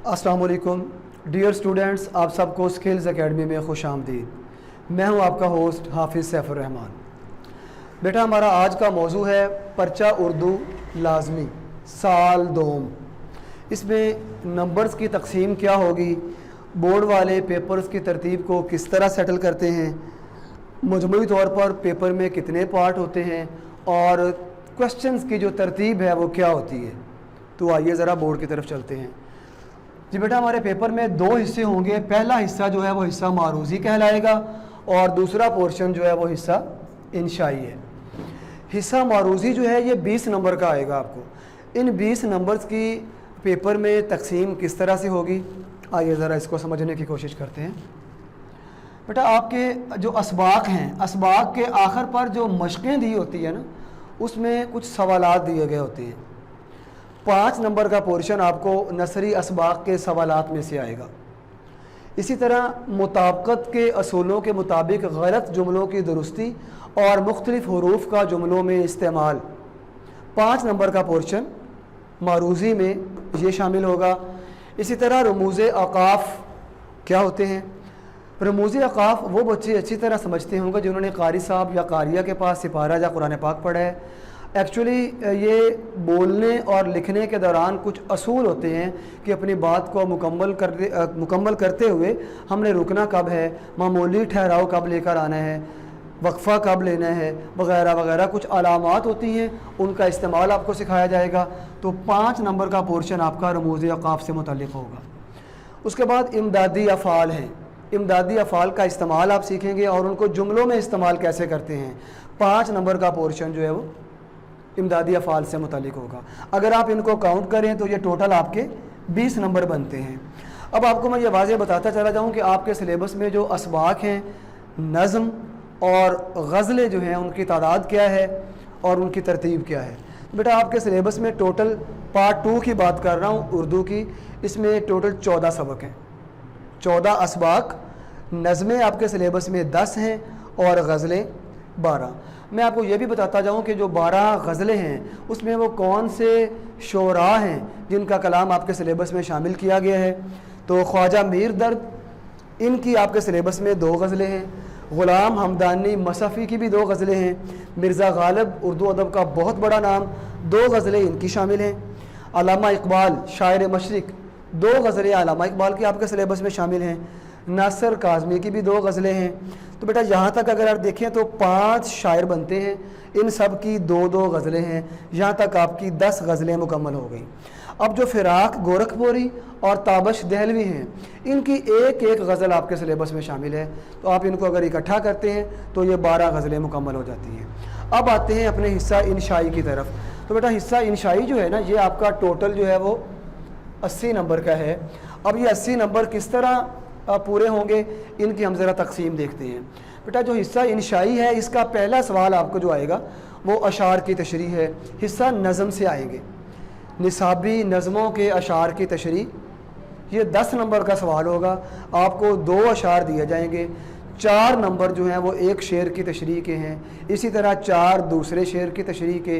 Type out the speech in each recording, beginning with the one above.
अस्सलाम वालेकुम dear students, आप सबको स्किल्स एकेडमी में खुश आमदीद। मैं हूं आपका होस्ट हाफिज़ सैफुर रहमान। बेटा, हमारा आज का मौजू है पर्चा उर्दू लाजमी साल दोम। इसमें नंबर्स की तकसीम क्या होगी, बोर्ड वाले पेपर्स की तरतीब को किस तरह सेटल करते हैं, मजमूई तौर पर पेपर में कितने पार्ट होते हैं और क्वेश्चंस की जो तरतीब है वो क्या होती है। तो आइए ज़रा बोर्ड की तरफ चलते हैं। जी बेटा, हमारे पेपर में दो हिस्से होंगे। पहला हिस्सा जो है वो हिस्सा मारूज़ी कहलाएगा और दूसरा पोर्शन जो है वो हिस्सा इंशाई है। हिस्सा मारूज़ी जो है ये 20 नंबर का आएगा आपको। इन 20 नंबर्स की पेपर में तकसीम किस तरह से होगी, आइए ज़रा इसको समझने की कोशिश करते हैं। बेटा, आपके जो असबाक हैं, असबाक के आखिर पर जो मशक़ें दी होती है ना, उसमें कुछ सवालात दिए गए होते हैं। 5 नंबर का पोर्शन आपको नसरी असबाक के सवालात में से आएगा। इसी तरह मुताबिकत के असूलों के मुताबिक गलत जुमलों की दुरुस्ती और मुख्तलिफ हुरूफ का जुमलों में इस्तेमाल, 5 नंबर का पोर्शन मारूज़ी में ये शामिल होगा। इसी तरह रमूज़े अक़ाफ़ क्या होते हैं। रमूज़े अक़ाफ़ वो बच्चे अच्छी तरह समझते होंगे जिन्होंने कारी साहब या कारिया के पास सिपारा या कुरान पाक पढ़ा है। एक्चुअली ये बोलने और लिखने के दौरान कुछ असूल होते हैं कि अपनी बात को मुकम्मल करते हुए हमने रुकना कब है, मामूली ठहराव कब लेकर आना है, वक्फ़ा कब लेना है, वगैरह वगैरह कुछ अलामात होती हैं, उनका इस्तेमाल आपको सिखाया जाएगा। तो 5 नंबर का पोर्शन आपका रमूज़े अक़ाफ़ से मुताल्लिक़ होगा। उसके बाद इमदादी अफ़ाल हैं। इमदादी अफ़ाल का इस्तेमाल आप सीखेंगे और उनको जुमलों में इस्तेमाल कैसे करते हैं। 5 नंबर का पोर्शन जो है वो इमदादी अफ़ाल से मुतालिक होगा। अगर आप इनको काउंट करें तो ये टोटल आपके 20 नंबर बनते हैं। अब आपको मैं ये वाज़ेह बताता चला जाऊँ कि आपके सिलेबस में जो असबाक हैं, नज़म और गज़लें जो हैं, उनकी तादाद क्या है और उनकी तरतीब क्या है। बेटा, आपके सिलेबस में टोटल पार्ट 2 की बात कर रहा हूँ उर्दू की, इसमें टोटल 14 सबक हैं, 14 असबाक। नज़में आपके सिलेबस में 10 हैं और गज़लें 12। मैं आपको ये भी बताता जाऊँ कि जो 12 गज़लें हैं उसमें वो कौन से शोरा हैं जिनका कलाम आपके सिलेबस में शामिल किया गया है। तो ख्वाजा मीर दर्द, इनकी आपके सिलेबस में 2 गज़लें हैं। ग़ुलाम हमदानी मसफ़ी की भी 2 गज़लें हैं। मिर्ज़ा गालिब, उर्दू अदब का बहुत बड़ा नाम, 2 गज़लें इनकी शामिल हैं। अल्लामा इक़बाल शायर मशरिक़, 2 गज़लें अल्लामा इक़बाल की आपके सिलेबस में शामिल हैं। नासिर काज़मी की भी 2 गज़लें हैं। तो बेटा, यहाँ तक अगर आप देखें तो 5 शायर बनते हैं, इन सब की 2-2 गज़लें हैं। यहाँ तक आपकी 10 गज़लें मुकम्मल हो गई। अब जो फ़िराक गोरखपुरी और ताबश दहलवी हैं, इनकी एक एक गज़ल आपके सिलेबस में शामिल है। तो आप इनको अगर इकट्ठा करते हैं तो ये 12 गज़लें मुकम्मल हो जाती हैं। अब आते हैं अपने हिस्सा इंशाई की तरफ। तो बेटा, हिस्सा इंशाई जो है ना, ये आपका टोटल जो है वो 80 नंबर का है। अब ये 80 नंबर किस तरह पूरे होंगे, इनकी हम ज़रा तकसीम देखते हैं। बेटा, जो हिस्सा इंशाई है, इसका पहला सवाल आपको जो आएगा वो अशार की तशरीह है। हिस्सा नज़म से आएंगे, निसाबी नज़मों के अशार की तशरीह, ये 10 नंबर का सवाल होगा। आपको 2 अशार दिए जाएंगे। 4 नंबर जो हैं वो एक शेर की तशरीह के हैं, इसी तरह 4 दूसरे शेर की तशरीह के,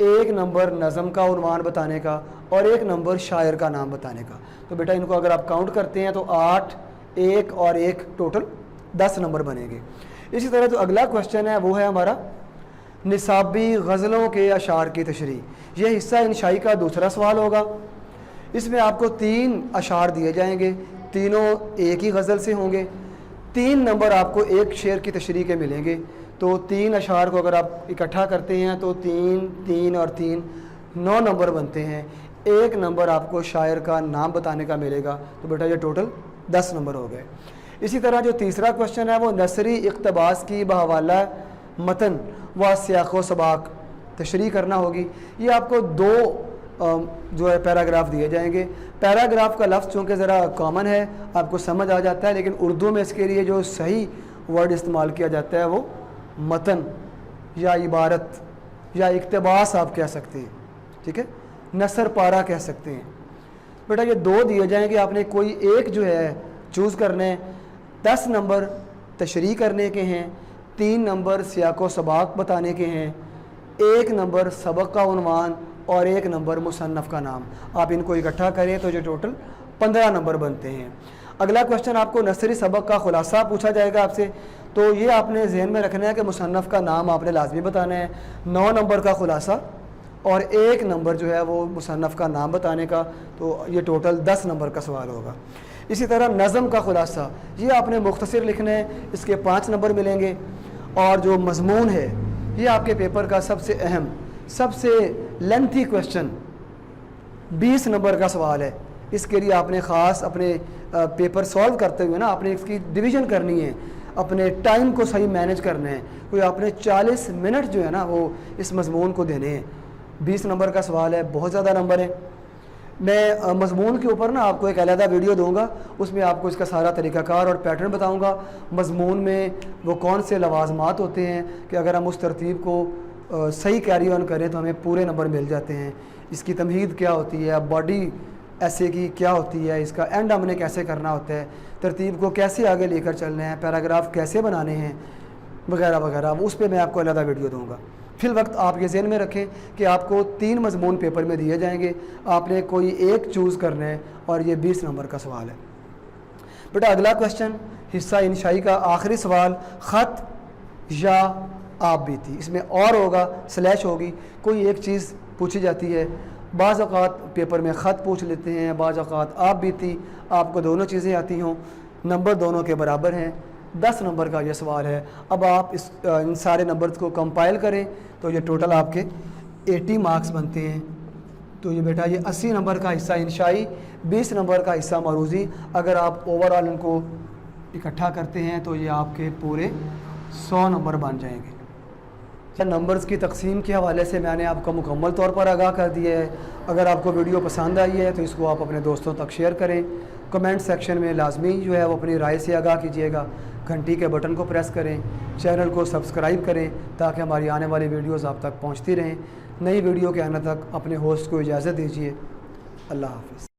1 नंबर नज़म का उन्वान बताने का और 1 नंबर शायर का नाम बताने का। तो बेटा, इनको अगर आप काउंट करते हैं तो 8, 1 और 1 टोटल 10 नंबर बनेंगे। इसी तरह जो अगला क्वेश्चन है वो है हमारा निसाबी गज़लों के अशार की तशरीह। यह हिस्सा इंशाई का दूसरा सवाल होगा। इसमें आपको 3 अशार दिए जाएंगे, तीनों एक ही गज़ल से होंगे। 3 नंबर आपको एक शेर की तशरीह के मिलेंगे। तो 3 अशार को अगर आप इकट्ठा करते हैं तो 3, 3 और 3 9 नंबर बनते हैं। 1 नंबर आपको शायर का नाम बताने का मिलेगा। तो बेटा, ये टोटल 10 नंबर हो गए। इसी तरह जो तीसरा क्वेश्चन है वो नसरी इक़्तिबास की बहवाला मतन व सियाक़ व सबाक तशरीह करना होगी। ये आपको 2 जो है पैराग्राफ दिए जाएंगे। पैराग्राफ का लफ्ज़ चूँकि ज़रा कॉमन है, आपको समझ आ जाता है, लेकिन उर्दू में इसके लिए जो सही वर्ड इस्तेमाल किया जाता है वो मतन या इबारत या इक़्तिबास आप कह सकते हैं, ठीक है, नसर पारा कह सकते हैं। बेटा, ये 2 दिए जाएंगे, आपने कोई एक जो है चूज़ करने। 10 नंबर तशरीह करने के हैं, 3 नंबर सियाक़ व सबाक बताने के हैं, 1 नंबर सबक का उन्वान और 1 नंबर मुसन्नफ़ का नाम। आप इनको इकट्ठा करें तो जो टोटल 15 नंबर बनते हैं। अगला क्वेश्चन आपको नर्सरी सबक का खुलासा पूछा जाएगा आपसे, तो ये आपने जहन में रखना है कि मुसन्नफ़ का नाम आपने लाजमी बताना है, 9 नंबर का खुलासा और 1 नंबर जो है वो मुसन्नफ़ का नाम बताने का, तो ये टोटल 10 नंबर का सवाल होगा। इसी तरह नज़म का खुलासा ये आपने मुख्तसर लिखना है, इसके 5 नंबर मिलेंगे। और जो मज़मून है ये आपके पेपर का सबसे अहम, सबसे लेंथी क्वेश्चन 20 नंबर का सवाल है। इसके लिए आपने ख़ास अपने पेपर सॉल्व करते हुए ना आपने इसकी डिवीज़न करनी है, अपने टाइम को सही मैनेज करना है। कोई आपने 40 मिनट जो है ना वो इस मज़मून को देने हैं। 20 नंबर का सवाल है, बहुत ज़्यादा नंबर है। मैं मज़मून के ऊपर ना आपको एक अलहदा वीडियो दूंगा, उसमें आपको इसका सारा तरीक़ाकार और पैटर्न बताऊंगा। मज़मून में वो कौन से लवाज़मात होते हैं कि अगर हम उस तरतीब को सही कैरी ऑन करें तो हमें पूरे नंबर मिल जाते हैं। इसकी तमहीद क्या होती है, बॉडी ऐसे की क्या होती है, इसका एंड हमने कैसे करना होता है, तरतीब को कैसे आगे लेकर चलना है, पैराग्राफ कैसे बनाने हैं वगैरह वगैरह, उस पर मैं आपको अलहदा वीडियो दूंगा। फिल वक्त आप ये ज़हन में रखें कि आपको 3 मज़मून पेपर में दिए जाएंगे, आपने कोई एक चूज़ करना है और ये 20 नंबर का सवाल है। बेटा अगला क्वेश्चन हिस्सा इंशाई का आखिरी सवाल, ख़त या आप बीती, इसमें और होगा, स्लैश होगी, कोई एक चीज़ पूछी जाती है। बाज़ औक़ात पेपर में ख़त पूछ लेते हैं, बाज़ औक़ात आप बीती, आपको दोनों चीज़ें आती हों, नंबर दोनों के बराबर हैं। 10 नंबर का ये सवाल है। अब आप इन सारे नंबर्स को कंपाइल करें तो ये टोटल आपके 80 मार्क्स बनते हैं। तो ये बेटा ये 80 नंबर का हिस्सा इंशाई, 20 नंबर का हिस्सा मरूज़ी, अगर आप ओवरऑल इनको इकट्ठा करते हैं तो ये आपके पूरे 100 नंबर बन जाएंगे। नंबर्स की तकसीम के हवाले से मैंने आपको मुकम्मल तौर पर आगाह कर दिया है। अगर आपको वीडियो पसंद आई है तो इसको आप अपने दोस्तों तक शेयर करें। कमेंट सेक्शन में लाजमी जो है वो अपनी राय से आगाह कीजिएगा। घंटी के बटन को प्रेस करें, चैनल को सब्सक्राइब करें ताकि हमारी आने वाली वीडियोज़ आप तक पहुँचती रहें। नई वीडियो के आने तक अपने होस्ट को इजाज़त दीजिए। अल्लाह हाफ़िज़।